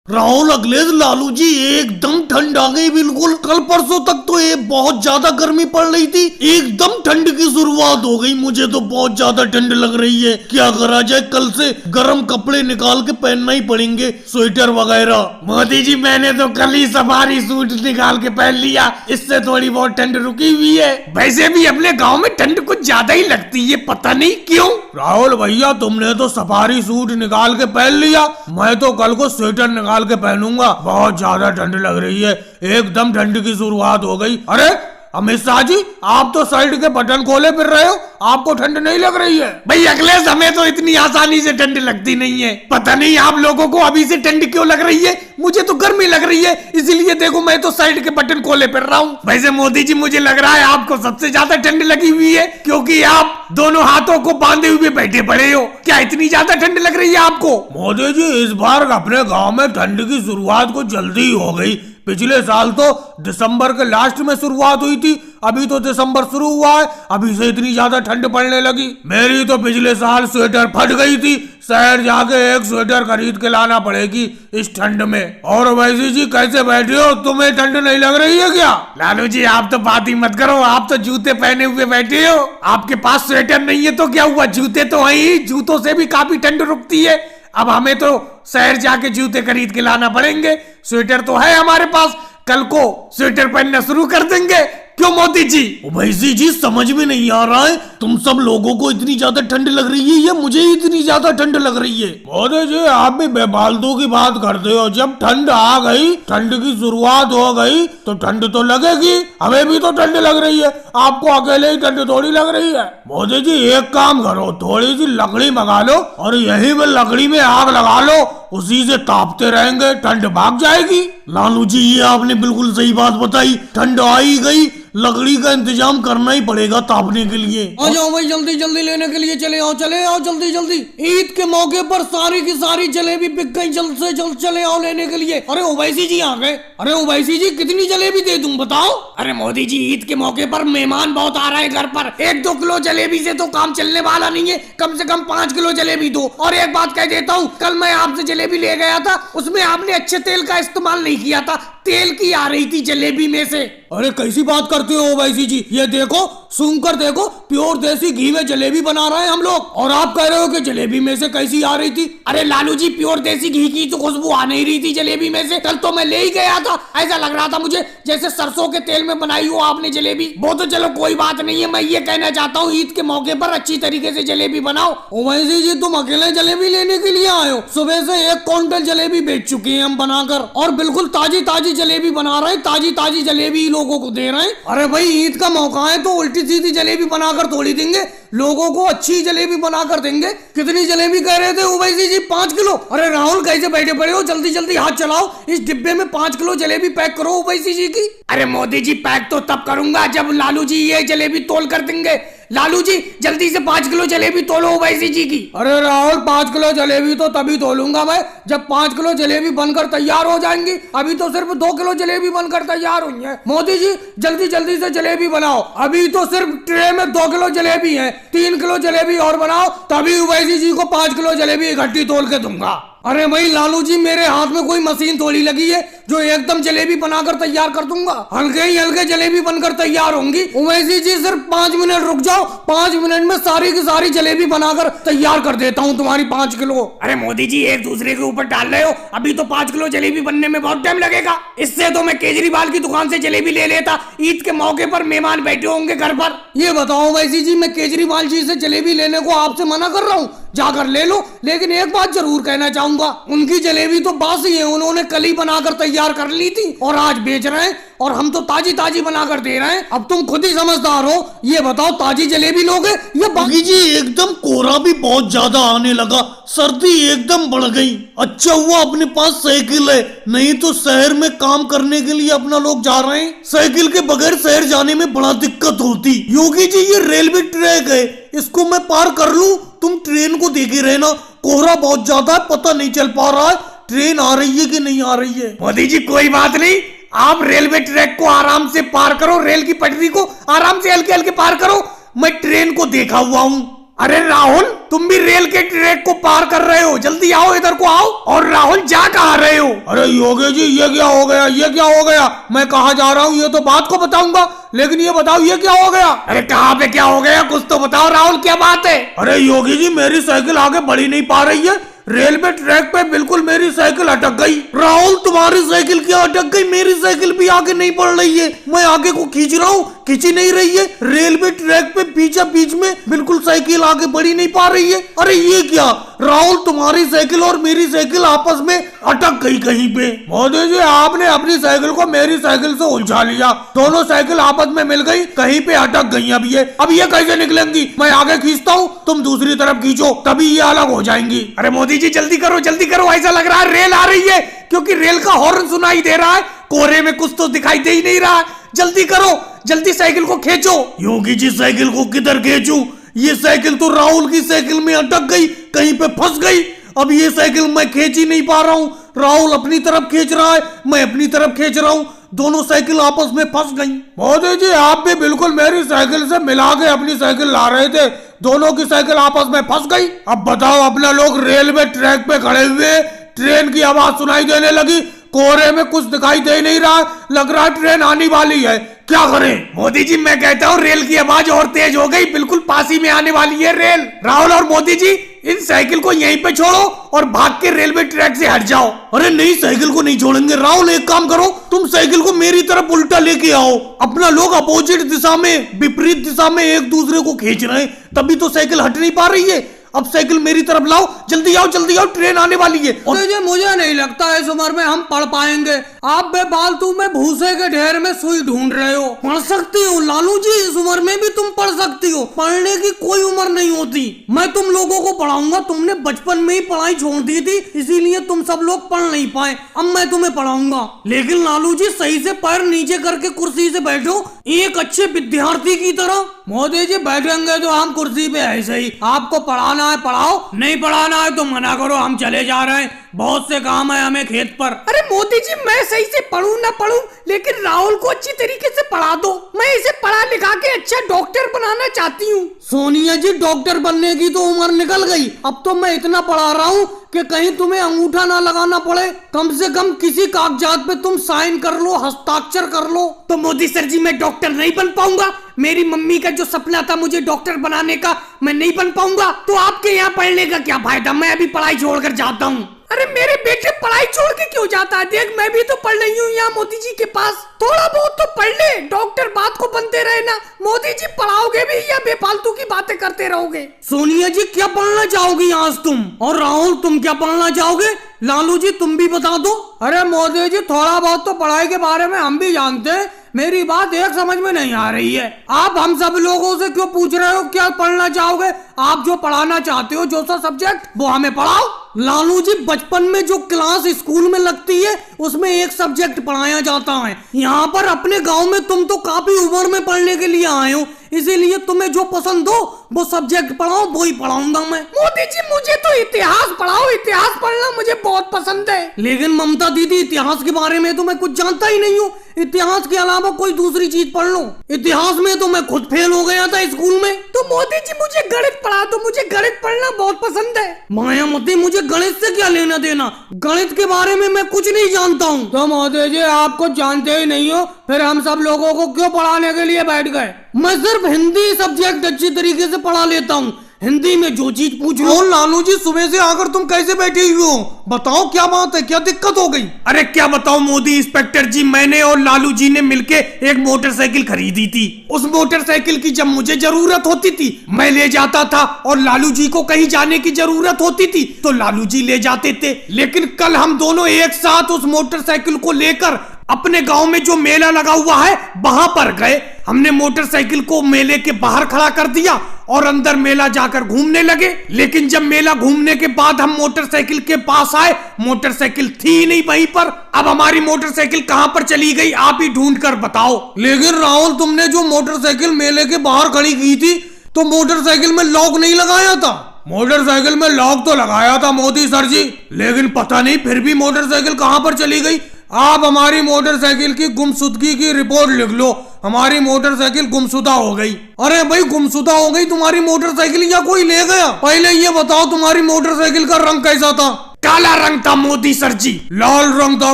राहुल अखिलेश लालू जी एकदम ठंड आ गई बिल्कुल। कल परसों तक तो ये बहुत ज्यादा गर्मी पड़ रही थी, एकदम ठंड की शुरुआत हो गई। मुझे तो बहुत ज्यादा ठंड लग रही है। क्या करा जाए, कल से गर्म कपड़े निकाल के पहनना ही पड़ेंगे, स्वेटर वगैरह। मोदी जी मैंने तो कल ही सफारी सूट निकाल के पहन लिया, इससे थोड़ी बहुत ठंड रुकी हुई है। वैसे भी अपने गाँव में ठंड कुछ ज्यादा ही लगती है, पता नहीं क्यों। राहुल भैया तुमने तो सफारी सूट निकाल के पहन लिया, मैं तो कल को स्वेटर निकाल के पहनूंगा। बहुत ज्यादा ठंड लग रही है, एकदम ठंड की शुरुआत हो गई। अरे अमित शाह जी, आप तो शर्ट के बटन खोले फिर रहे हो, आपको ठंड नहीं लग रही है? भाई अखिलेश, हमें तो इतनी आसानी से ठंड लगती नहीं है। पता नहीं आप लोगों को अभी से ठंड क्यों लग रही है, मुझे तो गर्मी लग रही है, इसीलिए देखो मैं तो शर्ट के बटन खोले फिर रहा हूँ। वैसे मोदी जी मुझे लग रहा है आपको सबसे ज्यादा ठंड लगी हुई है, क्योंकि आप दोनों हाथों को बांधे हुए बैठे पड़े हो। क्या इतनी ज्यादा ठंड लग रही है आपको? मोदी जी इस बार अपने गाँव में ठंड की शुरुआत कुछ जल्दी हो गई। पिछले साल तो दिसंबर के लास्ट में शुरुआत हुई थी, अभी तो दिसंबर शुरू हुआ है, अभी से इतनी ज्यादा ठंड पड़ने लगी। मेरी तो पिछले साल स्वेटर फट गई थी, शहर जाके एक स्वेटर खरीद के लाना पड़ेगी इस ठंड में। और वैसी जी कैसे बैठे हो, तुम्हें ठंड नहीं लग रही है क्या? लालू जी आप तो बात ही मत करो, आप तो जूते पहने हुए बैठे हो। आपके पास स्वेटर नहीं है तो क्या हुआ, जूते तो है ही, जूतों से भी काफी ठंड रुकती है। अब हमें तो शहर जाके जूते खरीद के लाना पड़ेंगे, स्वेटर तो है हमारे पास, कल को स्वेटर पहनना शुरू कर देंगे। क्यों मोदी जी? वैसी जी समझ में नहीं आ रहा है, तुम सब लोगों को इतनी ज्यादा ठंड लग रही है या मुझे इतनी ज्यादा ठंड लग रही है? मोदी जी आप भी बेफालतू की बात करते हो। जब ठंड आ गई, ठंड की शुरुआत हो गई तो ठंड तो लगेगी, हमें भी तो ठंड लग रही है, आपको अकेले ही ठंड थोड़ी लग रही है। मोदी जी एक काम करो, थोड़ी सी लकड़ी मंगा लो और यही में लकड़ी में आग लगा लो, उसी से तापते रहेंगे, ठंड भाग जाएगी। लालू जी ये आपने बिल्कुल सही बात बताई, ठंड आ ही गई, लकड़ी का इंतजाम करना ही पड़ेगा तापने के लिए। आ जाओ भाई, जल्दी जल्दी लेने के लिए चले आओ जल्दी जल्दी। ईद के मौके पर सारी की सारी जलेबी बिक गई, जल्द से जल्द चले आओ लेने के लिए। अरे ओवैसी जी आ गए। अरे ओवैसी जी कितनी जलेबी दे दूं बताओ? अरे मोदी जी ईद के मौके पर मेहमान बहुत आ रहे हैं घर पर, 1-2 किलो जलेबी से तो काम चलने वाला नहीं है, कम से कम 5 किलो जलेबी दो। और एक बात कह देता हूँ, कल मैं आपसे जलेबी ले गया था, उसमें आपने अच्छे तेल का इस्तेमाल नहीं किया था, तेल की आ रही थी जलेबी में से। अरे कैसी बात करते हो ओवैसी जी, ये देखो सूंघ कर देखो, प्योर देसी घी में जलेबी बना रहे हैं हम लोग, और आप कह रहे हो कि जलेबी में से कैसी आ रही थी? अरे लालू जी प्योर देसी घी की तो खुशबू आ नहीं रही थी जलेबी में से, कल तो मैं ले ही गया था, ऐसा लग रहा था मुझे जैसे सरसों के तेल में बनाई हो आपने जलेबी। वो तो चलो कोई बात नहीं है, मैं ये कहना चाहता हूँ ईद के मौके पर अच्छी तरीके से जलेबी बनाओ। ओवैसी जी तुम अकेले जलेबी लेने के लिए आए हो? सुबह से 1 क्विंटल जलेबी बेच चुके हैं हम बनाकर, और बिल्कुल ताजी ताजी जलेबी बना रहे हैं, ताजी ताजी जलेबी लोगों को दे रहे हैं। अरे भाई ईद का मौका है तो उल्टी सीधी जलेबी बनाकर थोड़ी देंगे, लोगों को अच्छी जलेबी बनाकर देंगे। कितनी जलेबी कह रहे थे ओवैसी जी? 5 किलो? अरे राहुल कैसे बैठे पड़े हो, जल्दी जल्दी हाथ चलाओ, इस डिब्बे में 5 किलो जलेबी पैक करो ओवैसी जी की। अरे मोदी जी पैक तो तब करूंगा जब लालू जी ये जलेबी तोल कर देंगे। लालू जी जल्दी से 5 किलो जलेबी तोलो ओवैसी जी की। अरे राहुल 5 किलो जलेबी तो तभी तोलूंगा मैं जब 5 किलो जलेबी बनकर तैयार हो जाएंगी, अभी तो सिर्फ 2 किलो जलेबी बनकर तैयार हुई है। मोदी जी जल्दी जल्दी से जलेबी बनाओ, अभी तो सिर्फ ट्रे में 2 किलो जलेबी है, 3 किलो जलेबी और बनाओ, तभी ओवैसी जी को 5 किलो जलेबी इकट्ठी तोल के दूंगा। अरे भाई लालू जी मेरे हाथ में कोई मशीन थोड़ी लगी है जो एकदम जलेबी बनाकर तैयार कर दूंगा, हल्के ही हल्के जलेबी बनकर तैयार होंगी। ओवैसी जी सिर्फ 5 मिनट रुक जाओ, 5 मिनट में सारी की सारी जलेबी बनाकर तैयार कर देता हूँ तुम्हारी 5 किलो। अरे मोदी जी एक दूसरे के ऊपर डाल रहे हो, अभी तो 5 किलो जलेबी बनने में बहुत टाइम लगेगा, इससे तो मैं केजरीवाल की दुकान से जलेबी ले लेता, ईद के मौके पर मेहमान बैठे होंगे घर पर। ये बताओ ओवैसी जी मैं केजरीवाल जी से जलेबी लेने को आपसे मना कर रहा हूँ, जाकर ले लो, लेकिन एक बात जरूर कहना चाहूंगा, उनकी जलेबी तो बासी है, उन्होंने कल ही बनाकर तैयार कर ली थी और आज बेच रहे हैं, और हम तो ताजी ताजी बनाकर दे रहे हैं। अब तुम खुद ही समझदार हो, ये बताओ ताजी जलेबी लोगे या बाकी? जी एकदम कोहरा भी बहुत ज्यादा आने लगा, सर्दी एकदम बढ़ गई। अच्छा हुआ अपने पास साइकिल है, नहीं तो शहर में काम करने के लिए अपना लोग जा रहे हैं, साइकिल के बगैर शहर जाने में बड़ा दिक्कत होती। योगी जी ये रेलवे ट्रैक है, इसको मैं पार कर लूं, तुम ट्रेन को देखे रहना, कोहरा बहुत ज्यादा है, पता नहीं चल पा रहा है ट्रेन आ रही है कि नहीं आ रही है। मोदी जी कोई बात नहीं, आप रेलवे ट्रैक को आराम से पार करो, रेल की पटरी को आराम से हल्के हल्के पार करो, मैं ट्रेन को देखा हुआ हूँ। अरे राहुल, तुम भी रेल के ट्रैक को पार कर रहे हो, जल्दी आओ, इधर को आओ। और राहुल, जा कहाँ रहे हो? अरे योगी जी, ये क्या हो गया, ये क्या हो गया? मैं कहाँ जा रहा हूँ ये तो बात को बताऊंगा, लेकिन ये बताओ ये क्या हो गया? अरे कहाँ पे क्या हो गया, कुछ तो बताओ राहुल, क्या बात है? अरे योगी जी, मेरी साइकिल आगे बढ़ ही नहीं पा रही है, रेलवे ट्रैक पे बिल्कुल मेरी साइकिल अटक गई। राहुल, तुम्हारी साइकिल क्या अटक गई? मेरी साइकिल भी आगे नहीं बढ़ रही है, मैं आगे को खींच रहा हूँ, खींची नहीं रही है। रेलवे ट्रैक पे बीच में बिल्कुल साइकिल आगे बढ़ी नहीं पा रही है। अरे ये क्या राहुल, तुम्हारी साइकिल और मेरी साइकिल आपस में अटक गई कहीं पे। मोदी जी, आपने अपनी साइकिल को मेरी साइकिल से उलझा लिया, दोनों साइकिल आपस में मिल गई, कहीं पे अटक गई। अब ये कैसे निकलेंगी? मैं आगे खींचता हूँ, तुम दूसरी तरफ खींचो, तभी ये अलग हो जाएंगी। अरे मोदी जी, जल्दी करो, ऐसा लग रहा है रेल आ रही है, क्योंकि रेल का हॉर्न सुनाई दे रहा है, कोहरे में कुछ तो दिखाई दे ही नहीं रहा है। जल्दी करो, जल्दी साइकिल को खींचो। योगी जी, साइकिल को किधर खींचूं? ये साइकिल तो राहुल की साइकिल में अटक गई, कहीं पे फंस गई। अब ये साइकिल मैं खींच ही नहीं पा रहा हूँ, राहुल अपनी तरफ खींच रहा है, मैं अपनी तरफ खींच रहा हूँ, दोनों साइकिल आपस में फंस गई। मोदी जी, आप भी बिल्कुल मेरी साइकिल से मिला के अपनी साइकिल ला रहे थे, दोनों की साइकिल आपस में फंस गई। अब बताओ, अपना लोग रेलवे ट्रैक पे खड़े हुए, ट्रेन की आवाज सुनाई देने लगी, कोहरे में कुछ दिखाई दे नहीं रहा, लग रहा है ट्रेन आने वाली है, क्या करें? मोदी जी, मैं कहता हूँ रेल की आवाज और तेज हो गई, बिल्कुल पास ही में आने वाली है रेल। राहुल और मोदी जी, इन साइकिल को यहीं पे छोड़ो और भाग के रेलवे ट्रैक से हट जाओ। अरे नहीं, साइकिल को नहीं छोड़ेंगे। राहुल, एक काम करो, तुम साइकिल को मेरी तरफ उल्टा लेके आओ, अपना लोग अपोजिट दिशा में, विपरीत दिशा में एक दूसरे को खींच रहे हैं, तभी तो साइकिल हट नहीं पा रही है। अब साइकिल मेरी तरफ लाओ, जल्दी आओ, ट्रेन आने वाली है। मुझे नहीं लगता इस उम्र में हम पढ़ पाएंगे, आप बेफालतू में भूसे के ढेर में सुई ढूंढ रहे हो। पढ़ सकती हो लालू जी, इस उम्र में भी तुम पढ़ सकती हो, पढ़ने की कोई उम्र नहीं होती। मैं तुम लोगों को पढ़ाऊंगा, तुमने बचपन में ही पढ़ाई छोड़ दी थी, इसीलिए तुम सब लोग पढ़ नहीं पाए, अब मैं तुम्हें पढ़ाऊंगा। लेकिन लालू जी, सही से पैर नीचे करके कुर्सी से बैठो, एक अच्छे विद्यार्थी की तरह। मोदी जी, बैठेंगे तो हम कुर्सी पे ऐसे ही, आपको पढ़ाना है पढ़ाओ, नहीं पढ़ाना है तो मना करो, हम चले जा रहे हैं, बहुत से काम है हमें खेत पर। अरे मोदी जी, मैं सही से पढ़ूं ना पढ़ूं, लेकिन राहुल को अच्छी तरीके से पढ़ा दो, मैं इसे पढ़ा लिखा के अच्छा डॉक्टर बनाना चाहती हूँ। सोनिया जी, डॉक्टर बनने की तो उम्र निकल गई, अब तो मैं इतना पढ़ा रहा हूँ कि कहीं तुम्हें अंगूठा ना लगाना पड़े, कम से कम किसी कागजात पे तुम साइन कर लो, हस्ताक्षर कर लो। तो मोदी सर जी, मैं डॉक्टर नहीं बन पाऊंगा, मेरी मम्मी का जो सपना था मुझे डॉक्टर बनाने का, मैं नहीं बन पाऊंगा, तो आपके यहाँ पढ़ने का क्या फायदा, मैं अभी पढ़ाई छोड़कर जाता हूँ। अरे मेरे बेटे पढ़ाई छोड़ के क्यों जाता है? देख, मैं भी तो पढ़ रही हूँ यहाँ मोदी जी के पास, थोड़ा बहुत तो पढ़ ले, डॉक्टर बात को बनते रहे ना। मोदी जी, पढ़ाओगे भी या बेफालतू की बातें करते रहोगे? सोनिया जी, क्या पढ़ना चाहोगी आज तुम? और राहुल, तुम क्या पढ़ना चाहोगे? लालू जी, तुम भी बता दो। अरे मोदी जी, थोड़ा बहुत तो पढ़ाई के बारे में हम भी जानते हैं, मेरी बात एक समझ में नहीं आ रही है, आप हम सब लोगों से क्यों पूछ रहे हो क्या पढ़ना चाहोगे? आप जो पढ़ाना चाहते हो, जो सा सब्जेक्ट, वो हमें पढ़ाओ। लालू जी, बचपन में जो क्लास स्कूल में लगती है उसमें एक सब्जेक्ट पढ़ाया जाता है, यहाँ पर अपने गांव में तुम तो काफी उम्र में पढ़ने के लिए आए हो, इसीलिए तुम्हें जो पसंद हो वो सब्जेक्ट पढ़ाओ, वो ही पढ़ाऊंगा मैं। मोदी जी, मुझे तो इतिहास पढ़ाओ, इतिहास पढ़ना मुझे बहुत पसंद है। लेकिन ममता दीदी, इतिहास के बारे में तो मैं कुछ जानता ही नहीं हूँ, इतिहास के अलावा कोई दूसरी चीज पढ़ लो। इतिहास में तो मैं खुद फेल हो गया था स्कूल में। तो मोदी जी, मुझे गणित पढ़ा दो, मुझे गणित पढ़ना बहुत पसंद है। मायावती, मुझे गणित से क्या लेना देना, गणित के बारे में मैं कुछ नहीं जानता हूँ। तो मोदी जी, आप कुछ जानते ही नहीं हो, फिर हम सब लोगों को क्यों पढ़ाने के लिए बैठ गए? मैं सिर्फ हिंदी सब्जेक्ट अच्छी तरीके से पढ़ा लेता हूँ, हिंदी में जो चीज पूछ लो। लालू जी, सुबह से आकर तुम कैसे बैठे हुए हो? बताओ क्या बात है, क्या दिक्कत हो गई? अरे क्या बताओ मोदी इंस्पेक्टर जी, मैंने और लालू जी ने मिलके एक मोटरसाइकिल खरीदी थी। उस मोटरसाइकिल की जब मुझे जरूरत होती थी मैं ले जाता था, और लालू जी को कहीं जाने की जरूरत होती थी तो लालू जी ले जाते थे। लेकिन कल हम दोनों एक साथ उस मोटरसाइकिल को लेकर अपने गांव में जो मेला लगा हुआ है वहां पर गए। हमने मोटरसाइकिल को मेले के बाहर खड़ा कर दिया और अंदर मेला जाकर घूमने लगे। लेकिन जब मेला घूमने के बाद हम मोटरसाइकिल के पास आए, मोटरसाइकिल थी नहीं वहीं पर। अब हमारी मोटरसाइकिल कहां पर चली गई, आप ही ढूंढ कर बताओ। लेकिन राहुल, तुमने जो मोटरसाइकिल मेले के बाहर खड़ी की थी तो मोटरसाइकिल में लॉक नहीं लगाया था? मोटरसाइकिल में लॉक तो लगाया था मोदी सर जी, लेकिन पता नहीं फिर भी मोटरसाइकिल कहां पर चली गई। आप हमारी मोटरसाइकिल की गुमशुदगी की रिपोर्ट लिख लो, हमारी मोटरसाइकिल गुमशुदा हो गई। अरे भाई गुमशुदा हो गई तुम्हारी मोटरसाइकिल या कोई ले गया? पहले ये बताओ तुम्हारी मोटरसाइकिल का रंग कैसा था? काला रंग था मोदी सर जी। लाल रंग था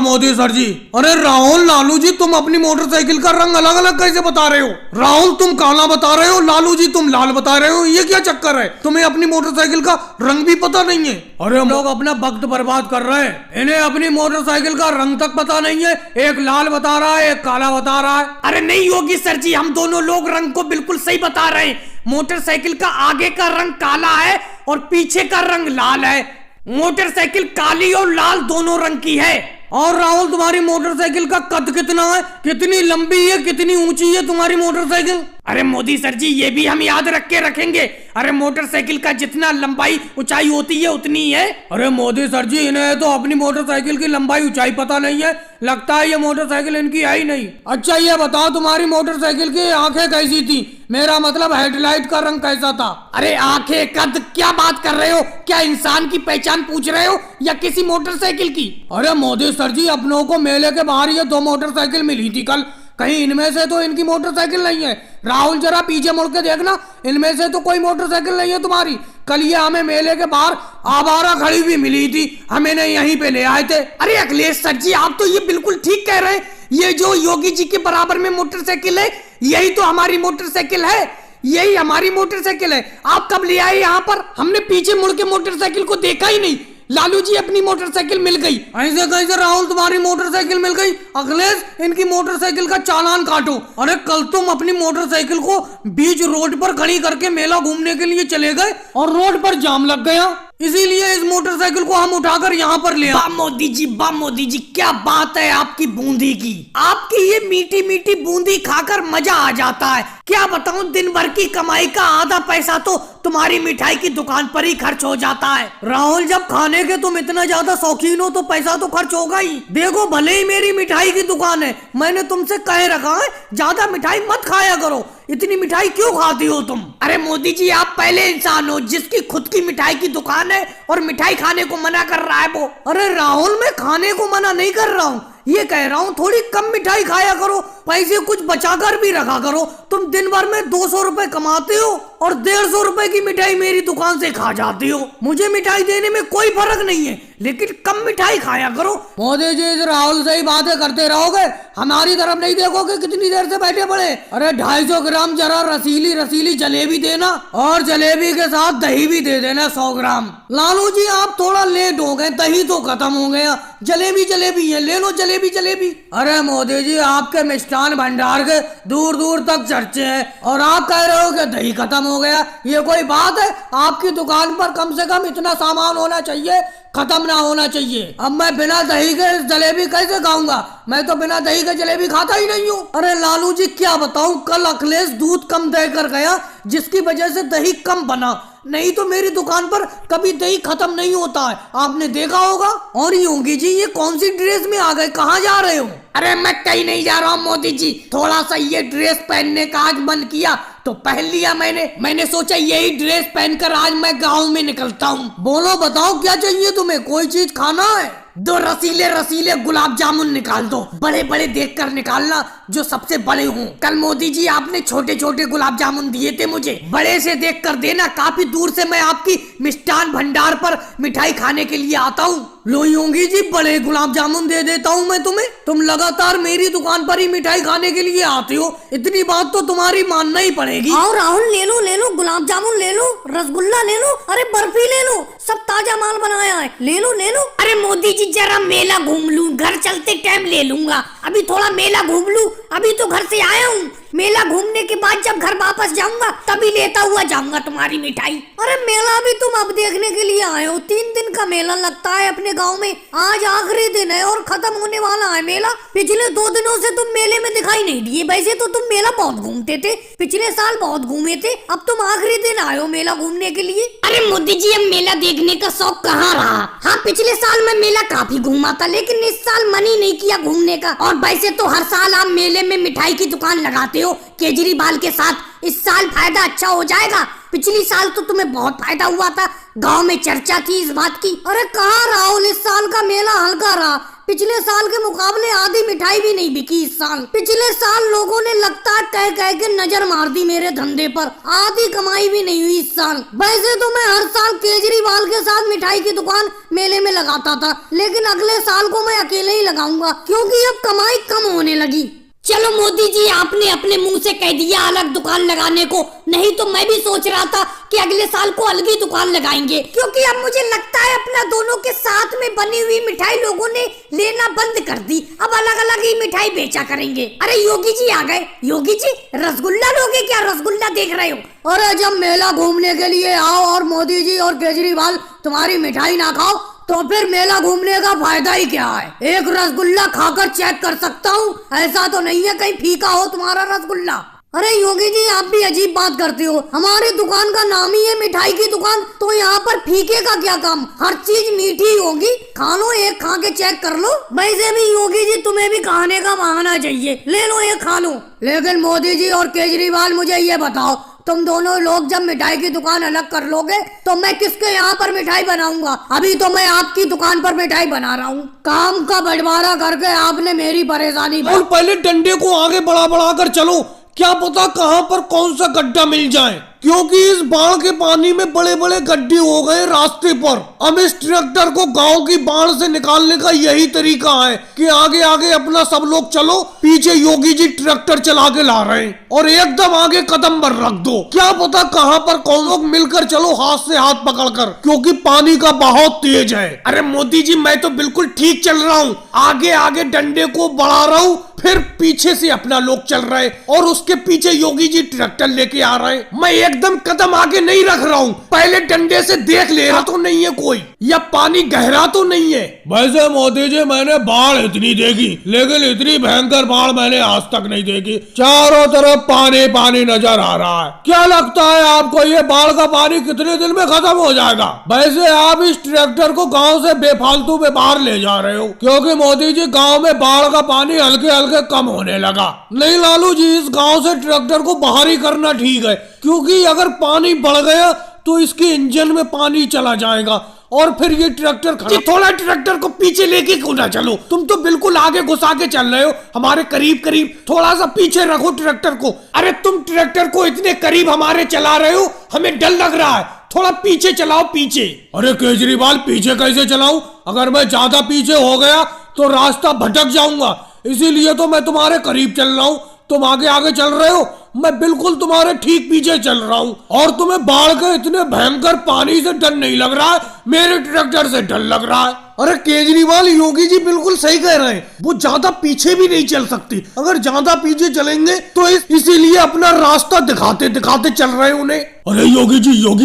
मोदी सर जी। अरे राहुल लालू जी तुम अपनी मोटरसाइकिल का रंग अलग अलग कैसे बता रहे हो? राहुल तुम काला बता रहे हो, लालू जी तुम लाल बता रहे हो, ये क्या चक्कर है? तुम्हें अपनी मोटरसाइकिल का रंग भी पता नहीं है? अरे हम लोग अपना वक्त बर्बाद कर रहे हैं, इन्हें अपनी मोटरसाइकिल का रंग तक पता नहीं है। एक लाल बता रहा है, एक काला बता रहा है। अरे नहीं योगी सर जी, हम दोनों लोग रंग को बिल्कुल सही बता रहे हैं। मोटरसाइकिल का आगे का रंग काला है और पीछे का रंग लाल है। मोटरसाइकिल काली और लाल दोनों रंग की है। और राहुल तुम्हारी मोटरसाइकिल का कद कितना है? कितनी लंबी है, कितनी ऊंची है तुम्हारी मोटरसाइकिल? अरे मोदी सर जी ये भी हम याद रख के रखेंगे। अरे मोटरसाइकिल का जितना लंबाई ऊंचाई होती है उतनी ही है। अरे मोदी सर जी इन्हें तो अपनी मोटरसाइकिल की लंबाई ऊंचाई पता नहीं है, लगता है ये मोटरसाइकिल इनकी है ही नहीं। अच्छा ये बताओ तुम्हारी मोटरसाइकिल की आंखें कैसी थी? मेरा मतलब हेडलाइट का रंग कैसा था? अरे आंखें कद क्या बात कर रहे हो? क्या इंसान की पहचान पूछ रहे हो या किसी मोटरसाइकिल की? अरे मोदी सर जी अपनों को मेले के बाहर ये 2 मोटरसाइकिल मिली थी कल, कहीं इनमें से तो इनकी मोटरसाइकिल नहीं है। राहुल जरा पीछे मुड़ के देखना, इनमें से तो कोई मोटरसाइकिल नहीं है तुम्हारी। कल ये हमें मेले के बाहर आवारा खड़ी भी मिली थी, हम इन्हें यहीं पे ले आए थे। अरे अखिलेश सर जी आप तो ये बिल्कुल ठीक कह रहे हैं। ये जो योगी जी के बराबर में मोटरसाइकिल है यही तो हमारी मोटरसाइकिल है, यही हमारी मोटरसाइकिल है। आप कब ले आए यहाँ पर? हमने पीछे मुड़ के मोटरसाइकिल को देखा ही नहीं। लालू जी अपनी मोटरसाइकिल मिल गई। ऐसे कैसे राहुल तुम्हारी मोटरसाइकिल मिल गई? अखिलेश इनकी मोटरसाइकिल का चालान काटो। अरे कल तुम अपनी मोटरसाइकिल को बीच रोड पर खड़ी करके मेला घूमने के लिए चले गए और रोड पर जाम लग गया, इसीलिए इस मोटरसाइकिल को हम उठाकर यहाँ पर ले आए। बा मोदी जी क्या बात है आपकी बूंदी की। आपकी ये मीठी मीठी बूंदी खाकर मजा आ जाता है। क्या बताऊं दिन भर की कमाई का आधा पैसा तो तुम्हारी मिठाई की दुकान पर ही खर्च हो जाता है। राहुल जब खाने के तुम इतना ज्यादा शौकीन हो तो पैसा तो खर्च होगा ही। देखो भले ही मेरी मिठाई की दुकान है, मैंने तुमसे कह रखा है ज्यादा मिठाई मत खाया करो। इतनी मिठाई क्यों खाती हो तुम? अरे मोदी जी आप पहले इंसान हो जिसकी खुद की मिठाई की दुकान है और मिठाई खाने को मना कर रहा है वो। अरे राहुल मैं खाने को मना नहीं कर रहा हूँ, ये कह रहा हूँ थोड़ी कम मिठाई खाया करो, पैसे कुछ बचाकर भी रखा करो। तुम दिन भर में 200 रुपए कमाते हो और 150 रुपए की मिठाई मेरी दुकान से खा जाती हो। मुझे मिठाई देने में कोई फर्क नहीं है, लेकिन कम मिठाई खाया करो। मोदी जी इस राहुल से ही बातें करते रहोगे, हमारी तरफ नहीं देखोगे कितनी देर से बैठे पड़े। अरे 250 ग्राम जरा रसीली रसीली जलेबी देना और जलेबी के साथ दही भी दे देना 100 ग्राम। लालू जी आप थोड़ा लेट हो गए, दही तो खत्म हो गया, जलेबी जलेबी है, ले लो जलेबी जलेबी। अरे मोदी जी आपके मिष्ठान भंडार के दूर दूर तक चर्चे हैं और आप कह रहे हो कि दही खत्म हो गया, ये कोई बात है? आपकी दुकान पर कम से कम इतना सामान होना चाहिए, खत्म ना होना चाहिए। अब मैं बिना दही के जलेबी कैसे खाऊंगा? मैं तो बिना दही के जलेबी खाता ही नहीं हूँ। अरे लालू जी क्या बताऊं, कल अखिलेश दूध कम देकर गया जिसकी वजह से दही कम बना, नहीं तो मेरी दुकान पर कभी दही खत्म नहीं होता है, आपने देखा होगा। और योगी जी ये कौन सी ड्रेस में आ गए, कहाँ जा रहे हो? अरे मैं कहीं नहीं जा रहा हूँ मोदी जी, थोड़ा सा ये ड्रेस पहनने का आज मन किया तो पहन लिया मैंने सोचा यही ड्रेस पहनकर आज मैं गाँव में निकलता हूँ। बोलो बताओ क्या चाहिए तुम्हें, कोई चीज खाना है? 2 रसीले रसीले गुलाब जामुन निकाल दो, बड़े बड़े देख कर निकालना जो सबसे बड़े हों। कल मोदी जी आपने छोटे छोटे गुलाब जामुन दिए थे मुझे, बड़े से देख कर देना, काफी दूर से मैं आपकी मिष्ठान भंडार पर मिठाई खाने के लिए आता हूँ। लो योगी जी बड़े गुलाब जामुन दे देता हूँ मैं तुम्हें, तुम लगातार मेरी दुकान पर ही मिठाई खाने के लिए आते हो, इतनी बात तो तुम्हारी मानना ही पड़ेगी। आओ राहुल ले लो गुलाब जामुन ले लो, रसगुल्ला ले लो, अरे बर्फी ले लो, सब ताजा माल बनाया है, ले लो। अरे मोदी जी जरा मेला घूम लूं, घर चलते टाइम ले लूंगा, अभी थोड़ा मेला घूम लूं, अभी तो घर से आया हूँ। मेला घूमने के बाद जब घर वापस जाऊंगा तभी लेता हुआ जाऊंगा तुम्हारी मिठाई। अरे मेला भी तुम अब देखने के लिए आए हो? 3 दिन का मेला लगता है अपने गांव में, आज आखिरी दिन है और खत्म होने वाला है मेला। पिछले 2 दिनों से तुम मेले में दिखाई नहीं दिए, वैसे तो तुम मेला बहुत घूमते थे, पिछले साल बहुत घूमे थे, अब तुम आखिरी दिन आए हो मेला घूमने के लिए। अरे मोदी जी अब मेला देखने का शौक कहाँ रहा। हाँ पिछले साल मैं मेला काफी घूमा था, लेकिन इस साल मन ही नहीं किया घूमने का। और वैसे तो हर साल आप मेले में मिठाई की दुकान लगाते हो केजरीवाल के साथ, इस साल फायदा अच्छा हो जाएगा, पिछली साल तो तुम्हें बहुत फायदा हुआ था, गांव में चर्चा थी इस बात की। अरे कहाँ राहुल, इस साल का मेला हल्का रहा। पिछले साल के मुकाबले आधी मिठाई भी नहीं बिकी इस साल। पिछले साल लोगों ने लगता कह कह के नजर मार दी मेरे धंधे पर, आधी कमाई भी नहीं हुई इस साल। वैसे तो मैं हर साल केजरीवाल के साथ मिठाई की दुकान मेले में लगाता था, लेकिन अगले साल को मैं अकेले ही लगाऊंगा क्योंकि अब कमाई कम होने लगी। चलो मोदी जी, आपने अपने मुंह से कह दिया अलग दुकान लगाने को, नहीं तो मैं भी सोच रहा था कि अगले साल को अलग ही दुकान लगाएंगे, क्योंकि अब मुझे लगता है अपना दोनों के साथ में बनी हुई मिठाई लोगों ने लेना बंद कर दी। अब अलग अलग ही मिठाई बेचा करेंगे। अरे योगी जी आ गए। योगी जी रसगुल्ला लोगे क्या? रसगुल्ला देख रहे हो? अरे जब मेला घूमने के लिए आओ और मोदी जी और केजरीवाल तुम्हारी मिठाई ना खाओ तो फिर मेला घूमने का फायदा ही क्या है? एक रसगुल्ला खाकर चेक कर सकता हूँ, ऐसा तो नहीं है कहीं फीका हो तुम्हारा रसगुल्ला। अरे योगी जी आप भी अजीब बात करते हो, हमारी दुकान का नाम ही है मिठाई की दुकान, तो यहाँ पर फीके का क्या काम? हर चीज मीठी होगी। खा लो, एक खा के चेक कर लो। वैसे भी योगी जी तुम्हें भी खाने का बहाना चाहिए, ले लो एक खा लो। लेकिन मोदी जी और केजरीवाल मुझे ये बताओ, तुम दोनों लोग जब मिठाई की दुकान अलग कर लोगे तो मैं किसके यहाँ पर मिठाई बनाऊंगा? अभी तो मैं आपकी दुकान पर मिठाई बना रहा हूँ। काम का बंटवारा करके आपने मेरी परेशानी और पहले डंडे को आगे बढ़ा बढ़ा कर चलो, क्या पता कहाँ पर कौन सा गड्ढा मिल जाए, क्योंकि इस बाढ़ के पानी में बड़े बड़े गड्ढे हो गए रास्ते पर। अब इस ट्रैक्टर को गांव की बाढ़ से निकालने का यही तरीका है कि आगे आगे अपना सब लोग चलो, पीछे योगी जी ट्रैक्टर चला के ला रहे हैं और एकदम आगे कदम पर रख दो। क्या पता कहाँ पर कौन लोग मिलकर चलो हाथ से हाथ पकड़कर, क्योंकि पानी का बहाव तेज है। अरे मोदी जी मैं तो बिल्कुल ठीक चल रहा हूँ, आगे आगे डंडे को बढ़ा रहा हूँ, फिर पीछे से अपना लोग चल रहे और उसके पीछे योगी जी ट्रैक्टर लेके आ रहे हैं। मैं एकदम कदम आगे नहीं रख रहा हूँ, पहले डंडे से देख ले रहा तो नहीं है कोई, या पानी गहरा तो नहीं है। वैसे मोदी जी मैंने बाढ़ इतनी देखी, लेकिन इतनी भयंकर बाढ़ मैंने आज तक नहीं देखी। चारों तरफ पानी पानी नजर आ रहा है। क्या लगता है आपको ये बाढ़ का पानी कितने दिन में खत्म हो जाएगा? वैसे आप इस ट्रैक्टर को गाँव से बेफालतू में बाहर ले जा रहे हो, क्योंकि मोदी जी गाँव में बाढ़ का पानी हल्के हल्के कम होने लगा। नहीं लालू जी, इस गांव से ट्रैक्टर को बाहर ही करना ठीक है, क्योंकि अगर पानी बढ़ गया तो इसके इंजन में पानी चला जाएगा और फिर ये ट्रैक्टर खड़ा। थोड़ा ट्रैक्टर को पीछे लेके क्यों ना चलो? तुम तो बिल्कुल आगे घुसा के चल रहे हो, हमारे करीब करीब, थोड़ा सा पीछे रखो ट्रैक्टर को। अरे तुम ट्रैक्टर को इतने करीब हमारे चला रहे हो, हमें डर लग रहा है, थोड़ा पीछे चलाओ पीछे। अरे केजरीवाल पीछे कैसे चलाऊं? अगर मैं ज्यादा पीछे हो गया तो रास्ता भटक जाऊंगा, इसीलिए तो मैं तुम्हारे करीब चल रहा हूँ। तुम आगे आगे चल रहे हो, मैं बिल्कुल तुम्हारे ठीक पीछे चल रहा हूँ। और तुम्हें बाढ़ के इतने भयंकर पानी से डर नहीं लग रहा है, मेरे ट्रैक्टर से डर लग रहा है। अरे केजरीवाल, योगी जी बिल्कुल सही कह रहे हैं, वो ज्यादा पीछे भी नहीं चल सकती। अगर ज्यादा पीछे चलेंगे तो इसीलिए अपना रास्ता दिखाते दिखाते चल रहे हैं उन्हें। अरे योगी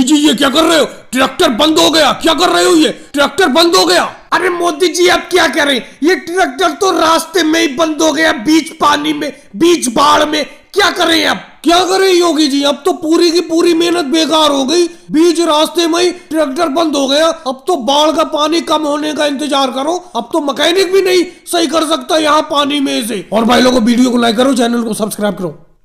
जी ये क्या कर रहे हो? ट्रैक्टर बंद हो गया। क्या कर रहे हो? ये ट्रैक्टर बंद हो गया। अरे मोदी जी अब क्या करें, ये ट्रैक्टर तो रास्ते में ही बंद हो गया, बीच पानी में, बीच बाढ़ में। क्या करें अब? क्या करें योगी जी, अब तो पूरी की पूरी मेहनत बेकार हो गई। बीच रास्ते में ही ट्रैक्टर बंद हो गया। अब तो बाढ़ का पानी कम होने का इंतजार करो, अब तो मैकेनिक भी नहीं सही कर सकता यहाँ पानी में से। और भाई लोगों, वीडियो को लाइक करो, चैनल को सब्सक्राइब करो।